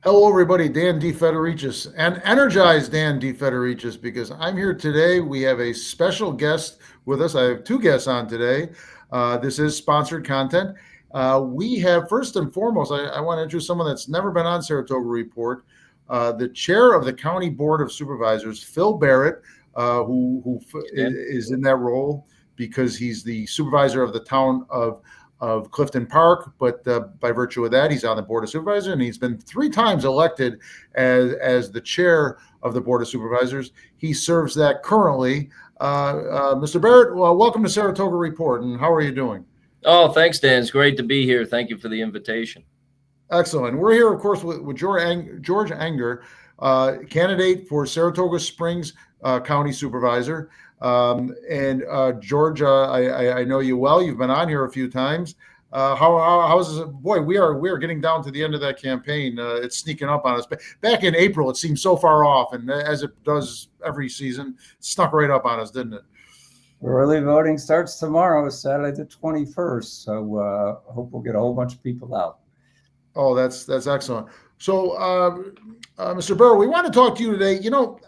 Hello, everybody. Dan DeFedericis and energized Dan DeFedericis because I'm here today. We have a special guest with us. I have two guests on today. This is sponsored content. We have, first and foremost, I want to introduce someone that's never been on Saratoga Report, the chair of the County Board of Supervisors, Phil Barrett, who is in that role because he's the supervisor of the town of Clifton Park, but by virtue of that, he's on the Board of Supervisors, and he's been 3 times elected as the chair of the Board of Supervisors. He serves that currently. Mr. Barrett, well, welcome to Saratoga Report, and how are you doing? Oh, thanks, Dan. It's great to be here. Thank you for the invitation. Excellent. We're here, of course, with George Ehinger, candidate for Saratoga Springs County Supervisor. George, I know you well. You've been on here a few times. How's it? Boy, we are getting down to the end of that campaign. It's sneaking up on us. Back in April, it seemed so far off, and as it does every season, it snuck right up on us, didn't it? Early voting starts tomorrow, Saturday the 21st. So hope we'll get a whole bunch of people out. Oh, that's excellent. So, Mr. Burr, we want to talk to you today. You know,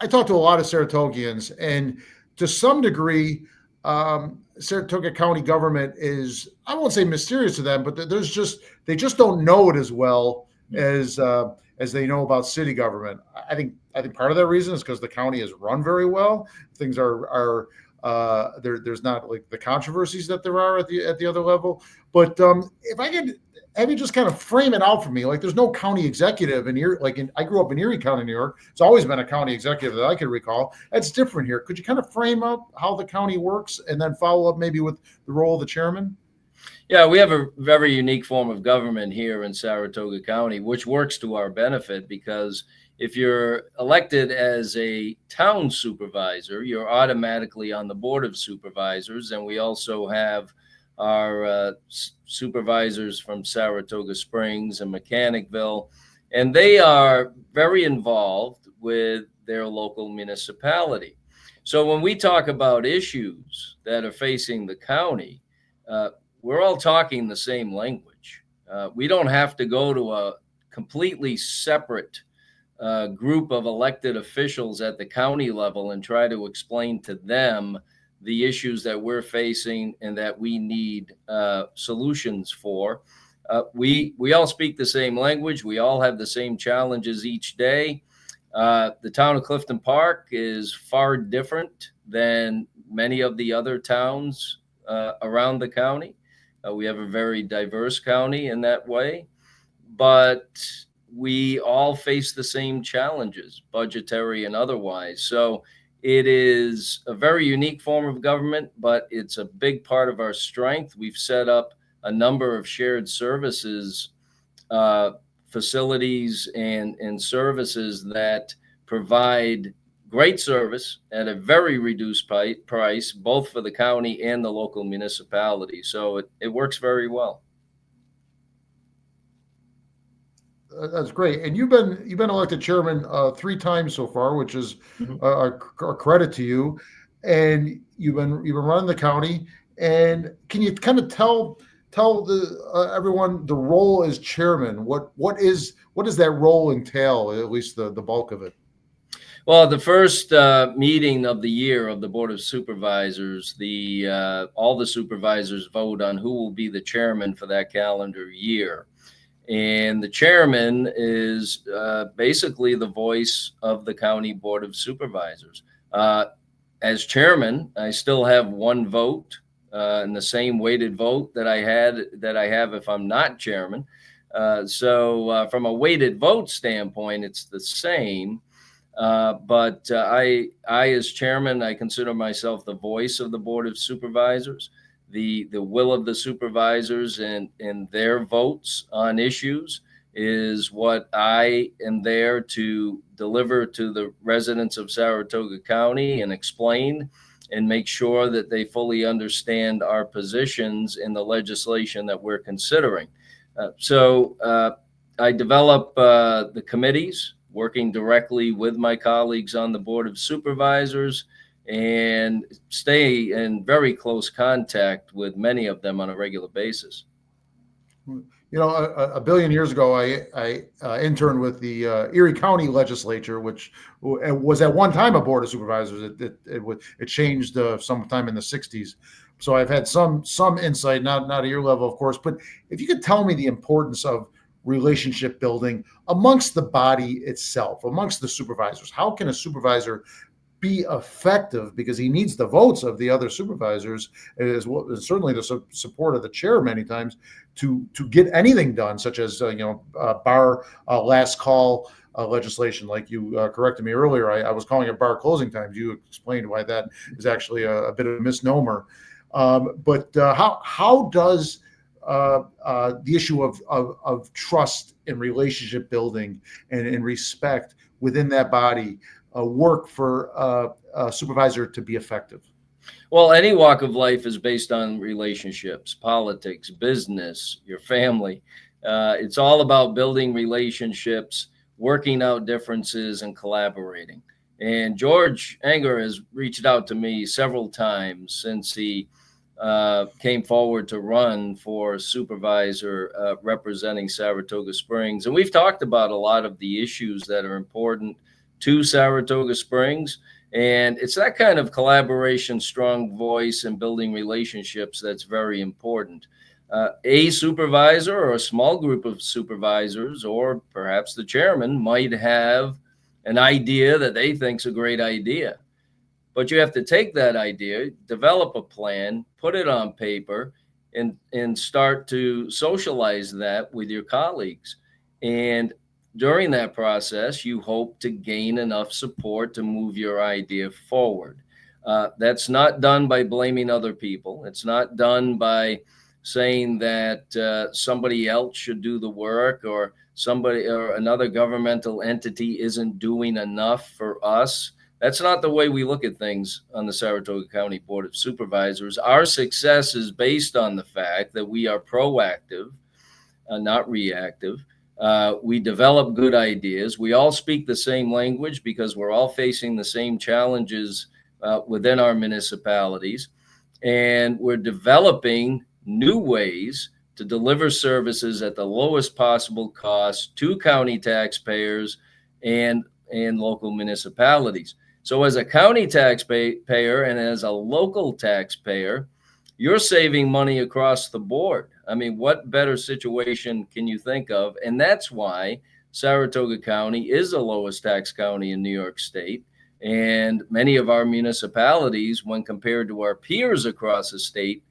I talk to a lot of Saratogians, and to some degree, Saratoga County government is, I won't say mysterious to them, but they just don't know it as well as they know about city government. I think part of that reason is because the county is run very well. Things are there's not like the controversies that there are at the other level. But if I could have you just kind of frame it out for me, like there's no county executive in Erie. I grew up in Erie County, New York. It's always been a county executive that I can recall. That's different here. Could you kind of frame up how the county works and then follow up maybe with the role of the chairman? Yeah, we have a very unique form of government here in Saratoga County, which works to our benefit because if you're elected as a town supervisor, you're automatically on the Board of Supervisors. And we also have our supervisors from Saratoga Springs and Mechanicville, and they are very involved with their local municipality. So when we talk about issues that are facing the county, we're all talking the same language. We don't have to go to a completely separate group of elected officials at the county level and try to explain to them the issues that we're facing and that we need solutions for. We all speak the same language. We all have the same challenges each day. The town of Clifton Park is far different than many of the other towns around the county. We have a very diverse county in that way, but we all face the same challenges, budgetary and otherwise. So it is a very unique form of government, but it's a big part of our strength. We've set up a number of shared services, facilities and services that provide great service at a very reduced price, both for the county and the local municipality. So it works very well. That's great. And you've been elected chairman 3 times so far, which is a credit to you. And you've been running the county. And can you kind of tell everyone the role as chairman? What does that role entail? At least the bulk of it. Well, the first meeting of the year of the Board of Supervisors, all the supervisors vote on who will be the chairman for that calendar year. And the chairman is basically the voice of the County Board of Supervisors. As chairman, I still have 1 vote and the same weighted vote that I have if I'm not chairman. So from a weighted vote standpoint, it's the same. But I, as chairman, I consider myself the voice of the Board of Supervisors. The will of the supervisors and their votes on issues is what I am there to deliver to the residents of Saratoga County and explain and make sure that they fully understand our positions in the legislation that we're considering. So I develop the committees, working directly with my colleagues on the Board of Supervisors, and stay in very close contact with many of them on a regular basis. a billion years ago, I interned with the Erie County Legislature, which was at one time a board of supervisors. It changed sometime in the '60s. So I've had some insight, not at your level, of course. But if you could tell me the importance of relationship building amongst the body itself, amongst the supervisors, how can a supervisor be effective, because he needs the votes of the other supervisors, as well as certainly the support of the chair many times, to get anything done, such as bar last call legislation, like you corrected me earlier. I was calling it bar closing times. You explained why that is actually a bit of a misnomer. But how does the issue of trust and relationship building and respect within that body work for a supervisor to be effective? Well, any walk of life is based on relationships, politics, business, your family. It's all about building relationships, working out differences, and collaborating. And George Ehinger has reached out to me several times since he came forward to run for supervisor representing Saratoga Springs. And we've talked about a lot of the issues that are important to Saratoga Springs. And it's that kind of collaboration, strong voice, and building relationships that's very important. A supervisor or a small group of supervisors, or perhaps the chairman, might have an idea that they think's a great idea. But you have to take that idea, develop a plan, put it on paper, and start to socialize that with your colleagues. And during that process, you hope to gain enough support to move your idea forward. That's not done by blaming other people. It's not done by saying that somebody else should do the work, or somebody or another governmental entity isn't doing enough for us. That's not the way we look at things on the Saratoga County Board of Supervisors. Our success is based on the fact that we are proactive, not reactive. We develop good ideas. We all speak the same language because we're all facing the same challenges within our municipalities. And we're developing new ways to deliver services at the lowest possible cost to county taxpayers and local municipalities. So as a county taxpayer and as a local taxpayer, you're saving money across the board. I mean, what better situation can you think of? And that's why Saratoga County is the lowest tax county in New York State. And many of our municipalities, when compared to our peers across the state,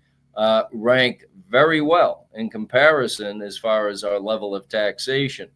rank very well in comparison as far as our level of taxation.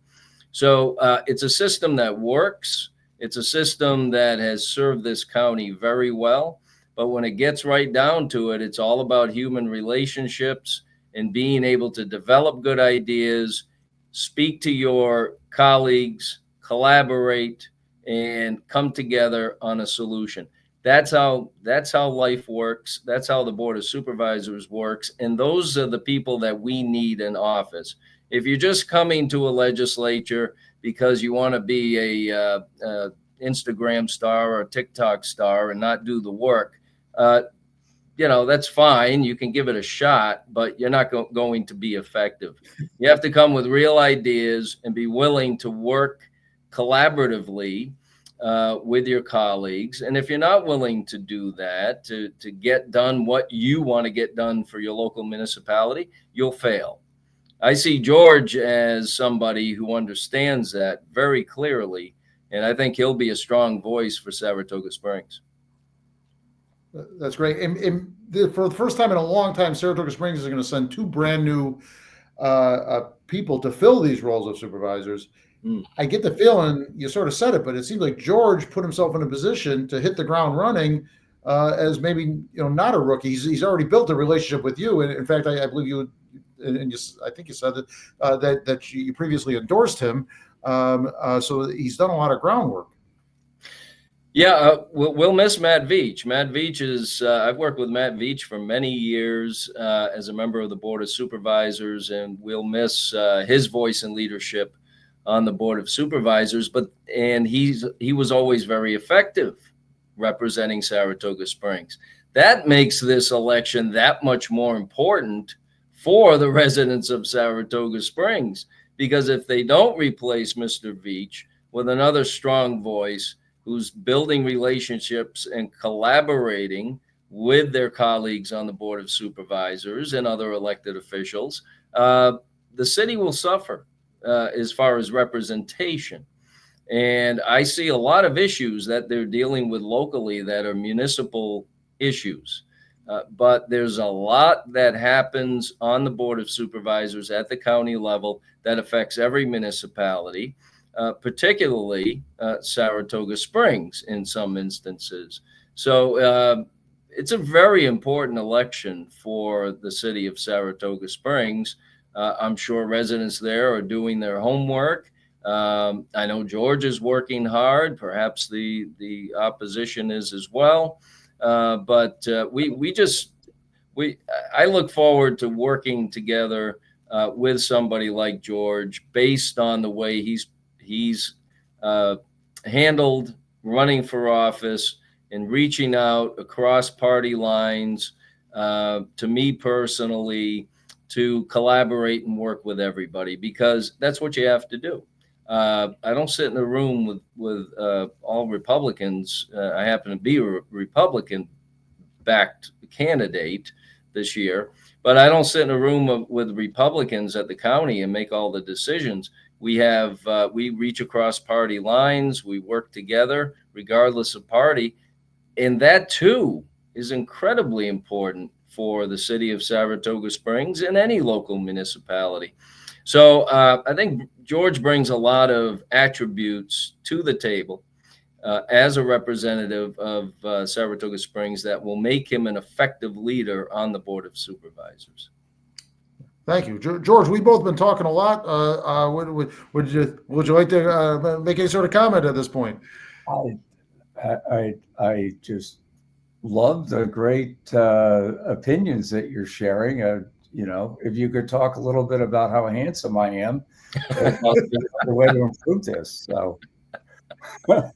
So it's a system that works. It's a system that has served this county very well. But when it gets right down to it, it's all about human relationships and being able to develop good ideas, speak to your colleagues, collaborate, and come together on a solution. That's how life works. That's how the Board of Supervisors works. And those are the people that we need in office. If you're just coming to a legislature because you want to be a Instagram star or a TikTok star and not do the work, that's fine. You can give it a shot, but you're not going to be effective. You have to come with real ideas and be willing to work collaboratively with your colleagues. And if you're not willing to do that, to get done what you want to get done for your local municipality, you'll fail. I see George as somebody who understands that very clearly, and I think he'll be a strong voice for Saratoga Springs. That's great. And for the first time in a long time, Saratoga Springs is going to send two brand new people to fill these roles of supervisors. I get the feeling, you sort of said it, but it seems like George put himself in a position to hit the ground running as maybe not a rookie. He's already built a relationship with you, and in fact, I believe you, and I think you said that that you previously endorsed him. So he's done a lot of groundwork. Yeah, we'll miss Matt Veach. Matt Veach is, I've worked with Matt Veach for many years as a member of the Board of Supervisors, and we'll miss his voice and leadership on the Board of Supervisors. And he was always very effective representing Saratoga Springs. That makes this election that much more important for the residents of Saratoga Springs. Because if they don't replace Mr. Veach with another strong voice who's building relationships and collaborating with their colleagues on the Board of Supervisors and other elected officials, the city will suffer as far as representation. And I see a lot of issues that they're dealing with locally that are municipal issues. But there's a lot that happens on the Board of Supervisors at the county level that affects every municipality, particularly Saratoga Springs in some instances. So it's a very important election for the city of Saratoga Springs. I'm sure residents there are doing their homework. I know George is working hard. Perhaps the opposition is as well. But I look forward to working together with somebody like George, based on the way he's handled running for office and reaching out across party lines to me personally, to collaborate and work with everybody, because that's what you have to do. I don't sit in a room with all Republicans. I happen to be a Republican-backed candidate this year, but I don't sit in a room with Republicans at the county and make all the decisions. We reach across party lines. We work together regardless of party, and that too is incredibly important for the city of Saratoga Springs and any local municipality. So I think George brings a lot of attributes to the table as a representative of Saratoga Springs that will make him an effective leader on the Board of Supervisors. Thank you, George. We've both been talking a lot. Would you like to make any sort of comment at this point? I just love the great opinions that you're sharing. If you could talk a little bit about how handsome I am, the way to improve this. So, well,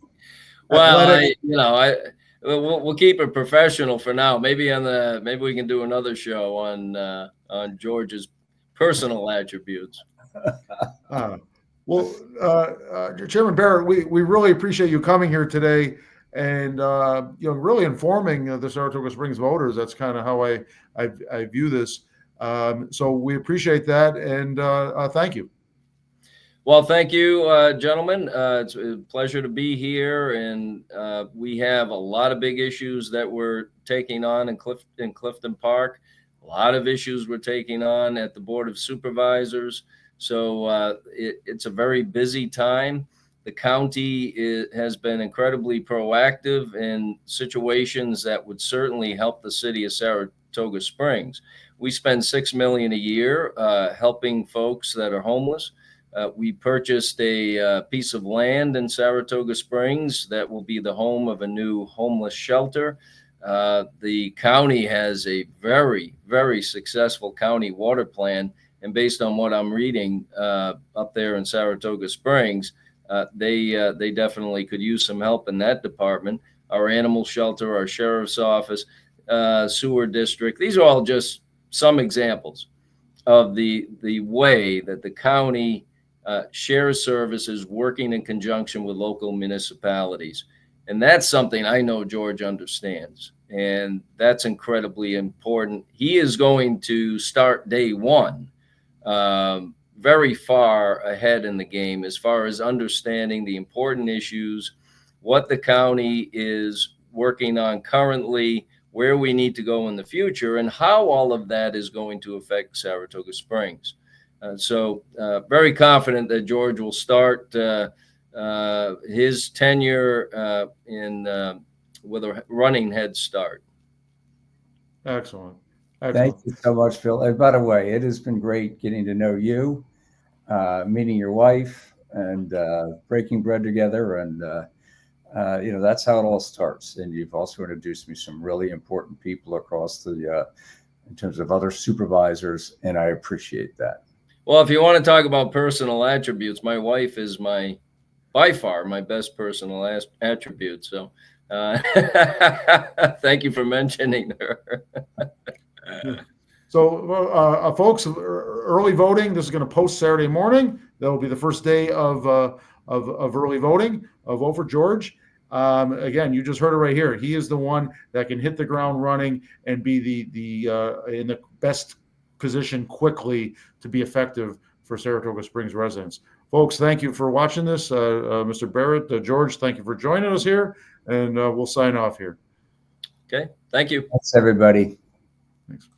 we'll keep it professional for now. Maybe we can do another show on George's personal attributes. Chairman Barrett, we really appreciate you coming here today and really informing the Saratoga Springs voters. That's kind of how I view this. So we appreciate that, and thank you. Well, thank you, gentlemen. It's a pleasure to be here, and we have a lot of big issues that we're taking on in Clifton Park. A lot of issues we're taking on at the Board of Supervisors. So it's a very busy time. The county has been incredibly proactive in situations that would certainly help the city of Saratoga Springs. We spend $6 million a year helping folks that are homeless. We purchased a piece of land in Saratoga Springs that will be the home of a new homeless shelter. The county has a very, very successful county water plan. And based on what I'm reading up there in Saratoga Springs, they definitely could use some help in that department. Our animal shelter, our sheriff's office, sewer district. These are all just some examples of the way that the county shares services, working in conjunction with local municipalities. And that's something I know George understands. And that's incredibly important. He is going to start day one very far ahead in the game as far as understanding the important issues, what the county is working on currently, where we need to go in the future, and how all of that is going to affect Saratoga Springs. So very confident that George will start his tenure with a running head start. Excellent. Thank you so much, Phil. And by the way, it has been great getting to know you, meeting your wife, and breaking bread together. And that's how it all starts. And you've also introduced me some really important people across in terms of other supervisors, and I appreciate that. Well, if you want to talk about personal attributes, my wife is by far my best personal attribute. So thank you for mentioning her. So, folks, early voting. This is going to post Saturday morning. That will be the first day of early voting. Vote for George. Again, you just heard it right here. He is the one that can hit the ground running and be the in the best position quickly to be effective for Saratoga Springs residents. Folks, thank you for watching this. Mr. Barrett, George, thank you for joining us here, and we'll sign off here. Okay, thank you. Thanks, everybody. Thanks.